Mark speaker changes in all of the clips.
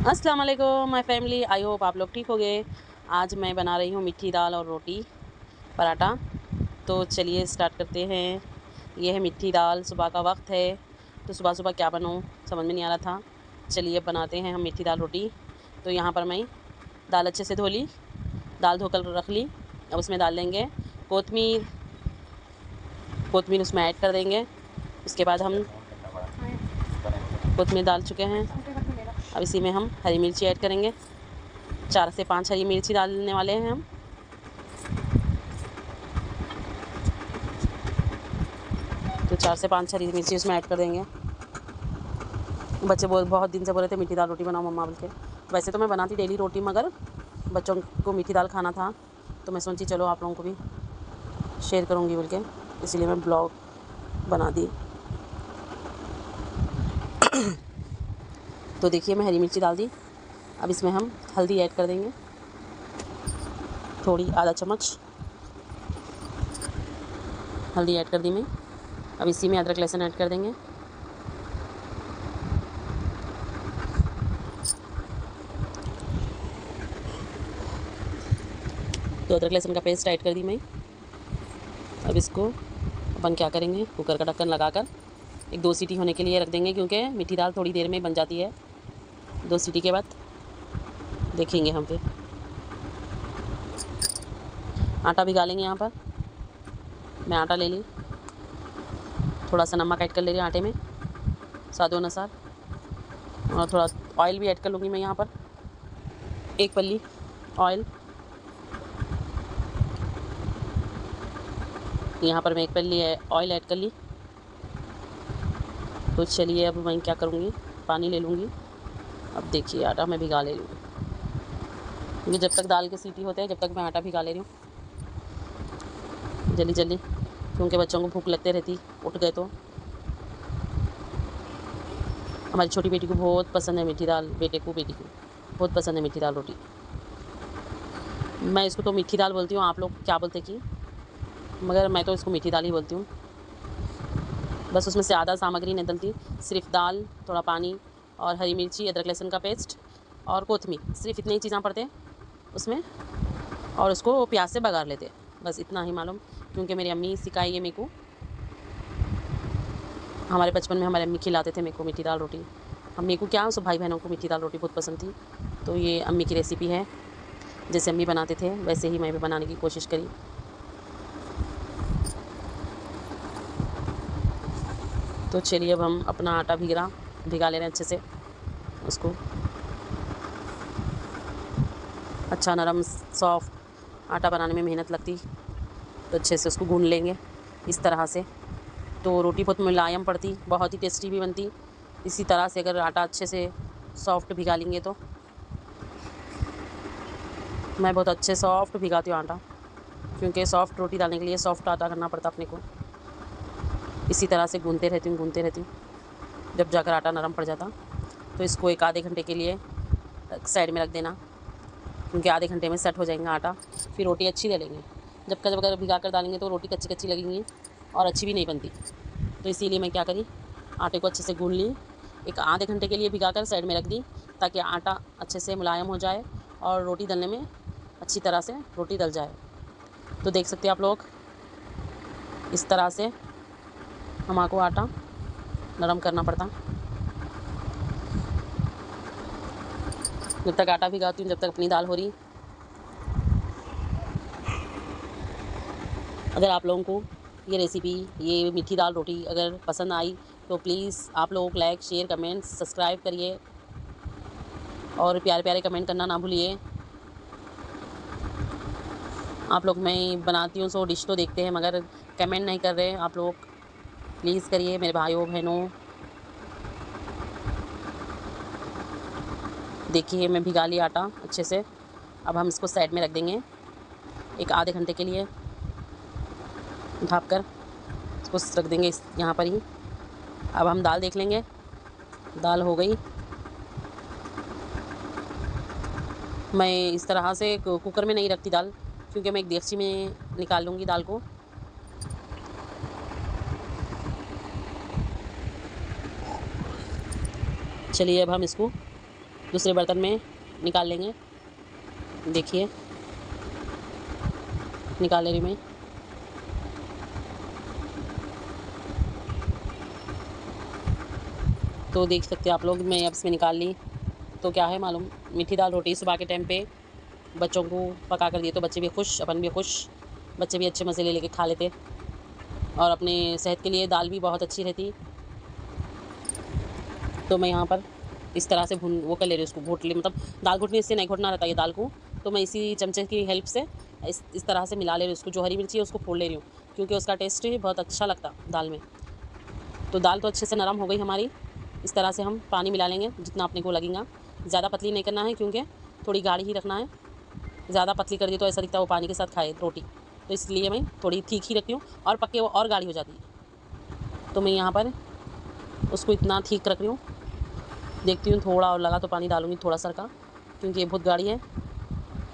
Speaker 1: अस्सलाम वालेकुम my family, I hope आप लोग ठीक हो गए। आज मैं बना रही हूँ मीठी दाल और रोटी पराठा। तो चलिए स्टार्ट करते हैं। ये है मीठी दाल, सुबह का वक्त है तो सुबह सुबह क्या बनाऊँ समझ में नहीं आ रहा था। चलिए बनाते हैं हम मीठी दाल रोटी। तो यहाँ पर मैं दाल अच्छे से धो ली, दाल धोकर रख ली। अब उसमें डाल देंगे कोतमीर, कोतमीर उसमें ऐड कर देंगे। उसके बाद हम कोतमीर डाल चुके हैं। अब इसी में हम हरी मिर्ची ऐड करेंगे। 4 से 5 हरी मिर्ची डालने वाले हैं हम। तो 4 से 5 हरी मिर्ची इसमें ऐड कर देंगे। बच्चे बहुत दिन से बोल रहे थे मीठी दाल रोटी बनाओ मम्मा बोल के। वैसे तो मैं बनाती डेली रोटी, मगर बच्चों को मीठी दाल खाना था तो मैं सोची चलो आप लोगों को भी शेयर करूँगी बोल के, इसीलिए मैं ब्लॉग बना दी। तो देखिए मैं हरी मिर्ची डाल दी। अब इसमें हम हल्दी ऐड कर देंगे, थोड़ी, आधा चम्मच हल्दी ऐड कर दी मैं। अब इसी में अदरक लहसुन ऐड कर देंगे। तो अदरक लहसुन का पेस्ट ऐड कर दी मैं। अब इसको अपन क्या करेंगे, कुकर का ढक्कन लगाकर 1-2 सीटी होने के लिए रख देंगे, क्योंकि मीठी दाल थोड़ी देर में बन जाती है। 2 सीटी के बाद देखेंगे हम फिर। आटा भिगा लेंगे। यहाँ पर मैं आटा ले ली, थोड़ा सा नमक ऐड कर ले रही हूँ आटे में स्वाद अनुसार, और थोड़ा ऑयल भी ऐड कर लूँगी मैं। यहाँ पर 1 पल्ली ऑयल, यहाँ पर मैं 1 पल्ली ऑयल ऐड कर ली। तो चलिए अब मैं क्या करूँगी, पानी ले लूँगी। अब देखिए आटा मैं भिगा ले लूँगी, क्योंकि जब तक दाल के सीटी होते हैं जब तक मैं आटा भिगा ले रही हूँ जल्दी जल्दी, क्योंकि बच्चों को भूख लगते रहती, उठ गए तो। हमारी छोटी बेटी को बहुत पसंद है मीठी दाल, बेटी को बहुत पसंद है मीठी दाल रोटी। मैं इसको तो मीठी दाल बोलती हूँ, आप लोग क्या बोलते कि, मगर मैं तो इसको मीठी दाल ही बोलती हूँ। बस उसमें से ज़्यादा सामग्री नहीं डलती, सिर्फ दाल, थोड़ा पानी और हरी मिर्ची, अदरक लहसुन का पेस्ट और कोतमीर, सिर्फ इतनी ही चीज़ें पड़ते हैं उसमें। और उसको प्याज से बघार लेते हैं, बस इतना ही मालूम, क्योंकि मेरी अम्मी सिखाई है मेरे को। हमारे बचपन में हमारे अम्मी खिलाते थे मेरे को मीठी दाल रोटी। हम मेरे को क्या, सब भाई बहनों को मीठी दाल रोटी बहुत पसंद थी। तो ये अम्मी की रेसिपी है, जैसे अम्मी बनाते थे वैसे ही मैं भी बनाने की कोशिश करी। तो चलिए अब हम अपना आटा भिगा ले रहे हैं अच्छे से। उसको अच्छा नरम सॉफ्ट आटा बनाने में मेहनत लगती, तो अच्छे से उसको गूँध लेंगे इस तरह से। तो रोटी बहुत मुलायम पड़ती, बहुत ही टेस्टी भी बनती। इसी तरह से अगर आटा अच्छे से सॉफ्ट भिगा लेंगे तो। मैं बहुत अच्छे सॉफ्ट भिगाती हूँ आटा, क्योंकि सॉफ्ट रोटी डालने के लिए सॉफ्ट आटा करना पड़ता अपने को। इसी तरह से गूँधते रहती हूँ, जब जाकर आटा नरम पड़ जाता। तो इसको 1 आधे घंटे के लिए साइड में रख देना, क्योंकि आधे घंटे में सेट हो जाएगा आटा, फिर रोटी अच्छी डलेंगी। जब अगर भिगा कर डालेंगे तो रोटी कच्ची कच्ची लगेंगी और अच्छी भी नहीं बनती। तो इसीलिए मैं क्या करी, आटे को अच्छे से गूँध ली, 1 आधे घंटे के लिए भिगा कर साइड में रख दी, ताकि आटा अच्छे से मुलायम हो जाए और रोटी डलने में अच्छी तरह से रोटी डल जाए। तो देख सकते हैं आप लोग, इस तरह से हमको आटा नरम करना पड़ता। जब तक आटा भिगाती हूँ, जब तक अपनी दाल हो रही। अगर आप लोगों को ये रेसिपी, ये मीठी दाल रोटी अगर पसंद आई तो प्लीज़ आप लोग लाइक, शेयर, कमेंट, सब्सक्राइब करिए और प्यारे प्यारे कमेंट करना ना भूलिए। आप लोग, मैं बनाती हूँ सो डिश तो देखते हैं, मगर कमेंट नहीं कर रहे आप लोग। प्लीज़ करिए मेरे भाइयों बहनों। देखिए मैं भिगा लिया आटा अच्छे से। अब हम इसको साइड में रख देंगे 1 आधे घंटे के लिए, ढक कर इसको रख देंगे यहाँ पर ही। अब हम दाल देख लेंगे, दाल हो गई। मैं इस तरह से कुकर में नहीं रखती दाल, क्योंकि मैं एक देगची में निकाल लूँगी दाल को। चलिए अब हम इसको दूसरे बर्तन में निकाल लेंगे। देखिए निकाल ले रही मैं। तो देख सकते हैं आप लोग, मैं अब इसमें निकाल ली। तो क्या है मालूम, मीठी दाल रोटी सुबह के टाइम पे बच्चों को पका कर दिए तो बच्चे भी खुश, अपन भी खुश, बच्चे भी अच्छे मज़े ले लेके खा लेते। और अपने सेहत के लिए दाल भी बहुत अच्छी रहती। तो मैं यहाँ पर इस तरह से वो कर ले रही हूँ, उसको घोट ले, मतलब दाल घोटने इससे नहीं घोटना रहता ये दाल को। तो मैं इसी चमचे की हेल्प से इस तरह से मिला ले रही हूँ उसको। जो हरी मिर्ची है उसको फोड़ ले रही हूँ क्योंकि उसका टेस्ट बहुत अच्छा लगता दाल में। तो दाल तो अच्छे से नरम हो गई हमारी। इस तरह से हम पानी मिला लेंगे जितना अपने को लगेगा। ज़्यादा पतली नहीं करना है क्योंकि थोड़ी गाढ़ी ही रखना है। ज़्यादा पतली कर दी तो ऐसा दिखता है वो पानी के साथ खाए रोटी, तो इसलिए मैं थोड़ी ठीक ही रखती हूँ। और पक्के वो और गाढ़ी हो जाती है। तो मैं यहाँ पर उसको इतना ठीक रख रही हूँ। देखती हूँ थोड़ा और लगा तो पानी डालूँगी थोड़ा सा का, क्योंकि ये बहुत गाढ़ी है।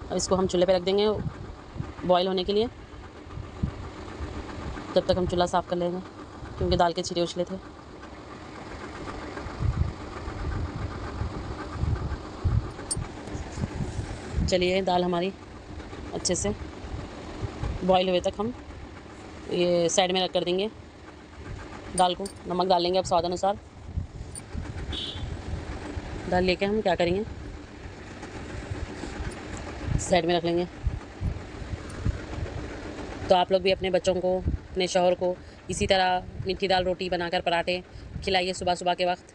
Speaker 1: अब इसको हम चूल्हे पे रख देंगे बॉयल होने के लिए। जब तक हम चूल्हा साफ़ कर लेंगे क्योंकि दाल के छिटे उछले थे। चलिए दाल हमारी अच्छे से बॉयल हुए तक हम ये साइड में रख कर देंगे दाल को। नमक डाल लेंगे अब स्वाद अनुसार। दाल लेके हम क्या करेंगे, साइड में रख लेंगे। तो आप लोग भी अपने बच्चों को, अपने शौहर को इसी तरह मीठी दाल रोटी बनाकर पराठे खिलाइए सुबह सुबह के वक्त।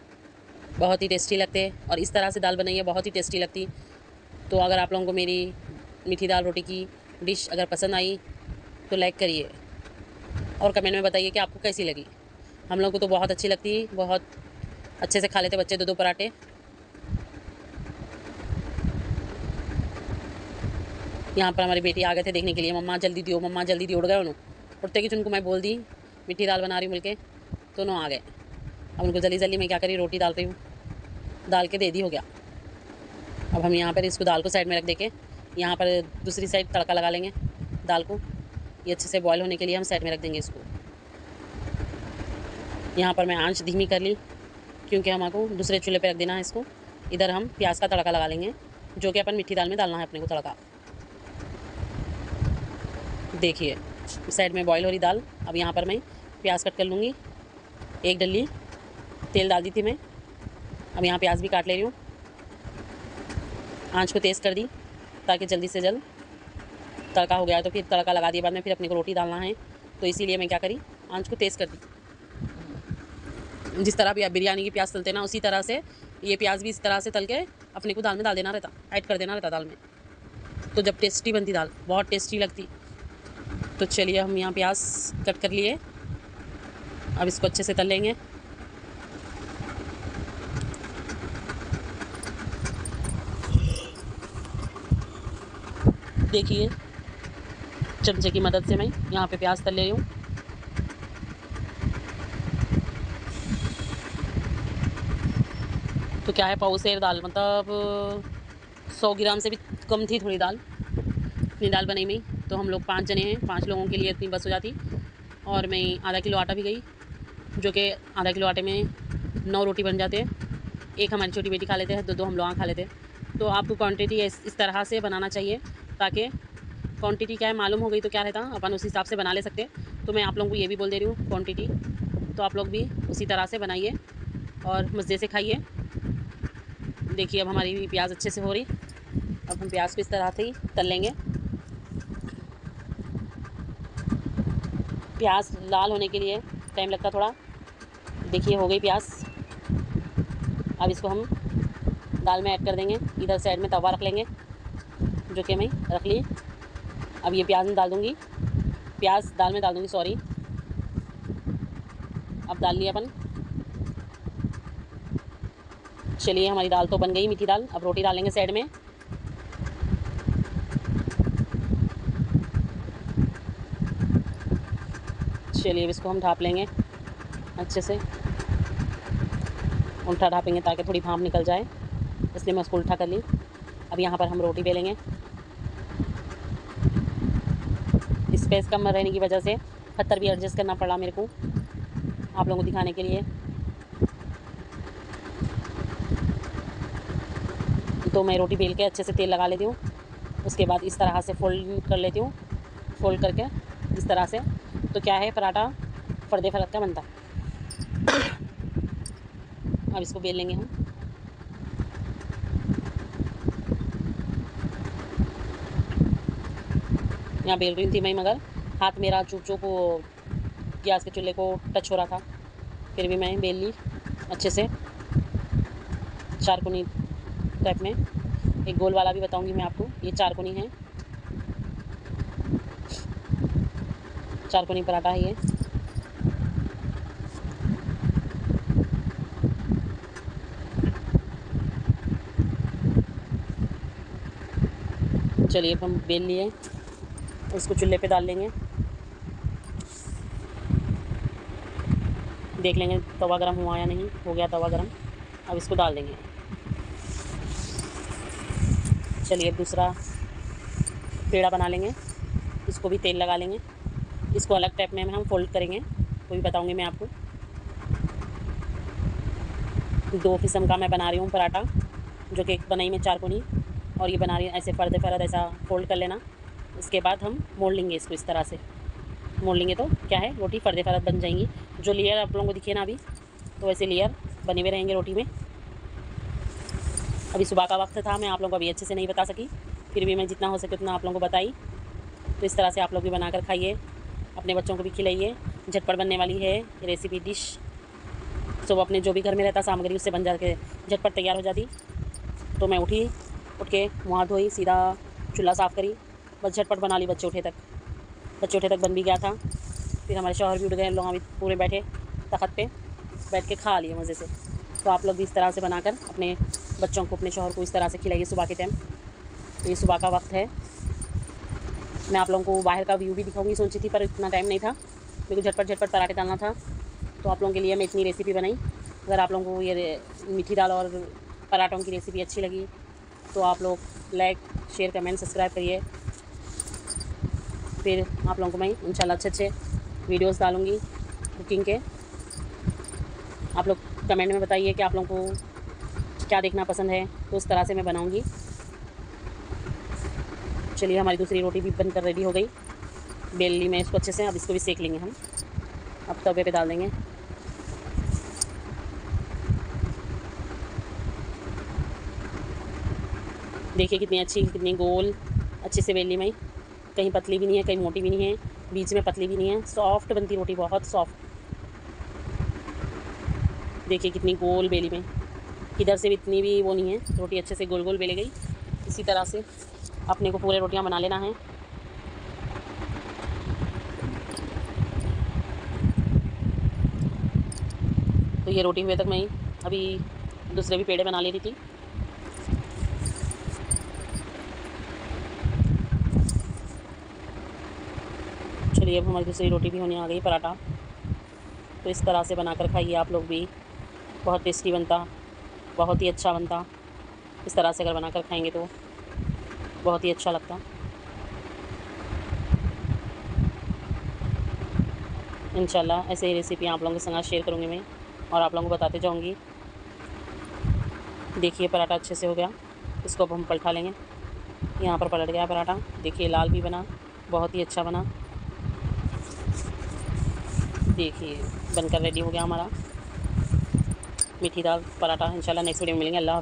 Speaker 1: बहुत ही टेस्टी लगते और इस तरह से दाल बनाइए, बहुत ही टेस्टी लगती। तो अगर आप लोगों को मेरी मीठी दाल रोटी की डिश अगर पसंद आई तो लाइक करिए और कमेंट में बताइए कि आपको कैसी लगी। हम लोग को तो बहुत अच्छी लगती, बहुत अच्छे से खा लेते बच्चे 2-2 पराठे। यहाँ पर हमारी बेटी आ गए थे देखने के लिए, मम्मा जल्दी दियो, मम्मा जल्दी दियो। उड़ गए उन्होंने, उठते कि उनको मैं बोल दी मीठी दाल बना रही हूँ मिल के, तो उन्होंने आ गए। अब उनको जल्दी जल्दी मैं क्या करी, रोटी डाल रही हूँ, डाल के दे दी, हो गया। अब हम यहाँ पर इसको दाल को साइड में रख दे के यहाँ पर दूसरी साइड तड़का लगा लेंगे दाल को। ये अच्छे से बॉयल होने के लिए हम साइड में रख देंगे इसको। यहाँ पर मैं आंच धीमी कर ली क्योंकि हमको दूसरे चूल्हे पे रख देना है इसको। इधर हम प्याज का तड़का लगा लेंगे जो कि अपन मीठी दाल में डालना है अपने को तड़का। देखिए साइड में बॉयल हो रही दाल। अब यहाँ पर मैं प्याज कट कर लूँगी। 1 डली तेल डाल दी थी मैं, अब यहाँ प्याज भी काट ले रही हूँ। आंच को तेज़ कर दी ताकि जल्दी से जल्द तड़का हो गया। तो फिर तड़का लगा दिए बाद में फिर अपने को रोटी डालना है, तो इसीलिए मैं क्या करी, आंच को तेज़ कर दी। जिस तरह भी आप बिरयानी की प्याज तलते ना, उसी तरह से ये प्याज भी इस तरह से तल के अपने को दाल में डाल देना रहता, ऐड कर देना रहता दाल में। तो जब टेस्टी बनती दाल, बहुत टेस्टी लगती। तो चलिए हम यहाँ प्याज कट कर लिए, अब इसको अच्छे से तल लेंगे। देखिए चमचे की मदद से मैं यहाँ पे प्याज तल ले रही हूँ। तो क्या है, पाउसेर दाल, मतलब 100 ग्राम से भी कम थी थोड़ी दाल। इतनी दाल बनाई मैं, तो हम लोग 5 जने हैं, 5 लोगों के लिए इतनी बस हो जाती। और मैं आधा किलो आटा भी गई, जो कि आधा किलो आटे में 9 रोटी बन जाते हैं। एक हमारी छोटी बेटी खा लेते हैं, 2 हम लोग खा लेते हैं। तो आपको क्वांटिटी इस तरह से बनाना चाहिए ताकि क्वांटिटी क्या है मालूम हो गई तो क्या रहता, अपन उस हिसाब से बना ले सकते। तो मैं आप लोगों को ये भी बोल दे रही हूँ क्वांटिटी, तो आप लोग भी उसी तरह से बनाइए और मज़े से खाइए। देखिए अब हमारी प्याज अच्छे से हो रही। अब हम प्याज को इस तरह से ही तल लेंगे। प्याज लाल होने के लिए टाइम लगता थोड़ा। देखिए हो गई प्याज। अब इसको हम दाल में ऐड कर देंगे। इधर साइड में तवा रख लेंगे जो कि मैं रख ली। अब ये प्याज में डाल दूँगी, प्याज दाल में डाल दूँगी, सॉरी। अब डाल लिया अपन। चलिए हमारी दाल तो बन गई मीठी दाल। अब रोटी डालेंगे साइड में। चलिए अब इसको हम ढाँप लेंगे अच्छे से। उल्टा ढाँपेंगे ताकि थोड़ी भाप निकल जाए, इसलिए मैं उसको उल्टा कर ली। अब यहाँ पर हम रोटी बेलेंगे। स्पेस कम रहने की वजह से पत्थर भी एडजस्ट करना पड़ा मेरे को आप लोगों को दिखाने के लिए। तो मैं रोटी बेल के अच्छे से तेल लगा लेती हूँ। उसके बाद इस तरह से फोल्ड कर लेती हूँ, फोल्ड करके इस तरह से, तो क्या है पराठा फ़र्दे फ़रद का बनता है। अब इसको बेल लेंगे हम। यहाँ बेल रही थी मैं, मगर हाथ मेरा चुप चुप वो गैस के चूल्हे को टच हो रहा था, फिर भी मैं बेल ली अच्छे से चारकोनी टाइप में। एक गोल वाला भी बताऊंगी मैं आपको, ये चारकोनी है, चारकोनी पराठा है ये। चलिए अब हम बेल लिए, उसको चूल्हे पे डाल लेंगे, देख लेंगे तवा गरम हुआ या नहीं। हो गया तवा गरम, अब इसको डाल देंगे। चलिए अब दूसरा पेड़ा बना लेंगे, इसको भी तेल लगा लेंगे। इसको अलग टाइप में हम फोल्ड करेंगे, वो भी बताऊंगी मैं आपको। 2 किस्म का मैं बना रही हूँ पराठा, जो कि एक बनाई में चारकोनी, और ये बना रही हूँ ऐसे फ़र्द फ़रद ऐसा फोल्ड कर लेना। उसके बाद हम मोड़ लेंगे इसको, इस तरह से मोड़ लेंगे तो क्या है रोटी फ़र्दे फ़रद बन जाएंगी। जो लेयर आप लोगों को दिखे ना अभी, तो वैसे लेयर बने हुए रहेंगे रोटी में। अभी सुबह का वक्त था, मैं आप लोगों को अभी अच्छे से नहीं बता सकी, फिर भी मैं जितना हो सके उतना आप लोगों को बताई। तो इस तरह से आप लोग भी बनाकर खाइए, अपने बच्चों को भी खिलाइए। झटपट बनने वाली है रेसिपी डिश, तो अपने जो भी घर में रहता सामग्री उससे बन जा के झटपट तैयार हो जाती। तो मैं उठी, उठ के मुँह हाथ धोई, सीधा चूल्हा साफ़ करी, बस झटपट बना ली। बच्चे उठे तक बन भी गया था। फिर हमारे शौहर भी उठ गए, लोग अभी पूरे बैठे तख़्त पे बैठ के खा लिए मज़े से। तो आप लोग भी इस तरह से बनाकर अपने बच्चों को, अपने शौहर को इस तरह से खिलाइए सुबह के टाइम। तो ये सुबह का वक्त है। मैं आप लोगों को बाहर का व्यू भी दिखाऊंगी सोची थी, पर इतना टाइम नहीं था, मेरे को झटपट पराठे डालना था। तो आप लोगों के लिए मैं इतनी रेसिपी बनाई। अगर आप लोगों को ये मीठी दाल और पराठों की रेसिपी अच्छी लगी तो आप लोग लाइक, शेयर, कमेंट, सब्सक्राइब करिए। फिर आप लोगों को मैं इंशाल्लाह अच्छे वीडियोस डालूँगी कुकिंग के। आप लोग कमेंट में बताइए कि आप लोगों को क्या देखना पसंद है, तो उस तरह से मैं बनाऊँगी। चलिए हमारी दूसरी रोटी भी बनकर रेडी हो गई, बेल ली मैं इसको अच्छे से। अब इसको भी सेक लेंगे हम, अब तवे पे डाल देंगे। देखिए कितनी अच्छी, कितनी गोल अच्छे से बेल ली मैं, कहीं पतली भी नहीं है, कहीं मोटी भी नहीं है, बीच में पतली भी नहीं है। सॉफ्ट बनती रोटी, बहुत सॉफ्ट। देखिए कितनी गोल बेली में, किधर से भी इतनी भी वो नहीं है, रोटी अच्छे से गोल गोल बेली गई। इसी तरह से अपने को पूरे रोटियां बना लेना है। तो ये रोटी हुए तक मैं अभी दूसरे भी पेड़े बना ले रही थी। चलिए अब हमारी दूसरी रोटी भी होने आ गई, पराठा। तो इस तरह से बनाकर खाइए आप लोग भी, बहुत टेस्टी बनता, बहुत ही अच्छा बनता। इस तरह से अगर बनाकर खाएंगे तो बहुत ही अच्छा लगता। इंशाल्लाह ऐसे ही रेसिपी आप लोगों के संग शेयर करूँगी मैं, और आप लोगों को बताते जाऊँगी। देखिए पराठा अच्छे से हो गया, इसको अब हम पलटा लेंगे। यहाँ पर पलट गया पराठा, देखिए लाल भी बना, बहुत ही अच्छा बना। देखिए बनकर रेडी हो गया हमारा मीठी दाल पराठा। इंशाल्लाह नेक्स्ट वीडियो में मिलेंगे। अल्लाह।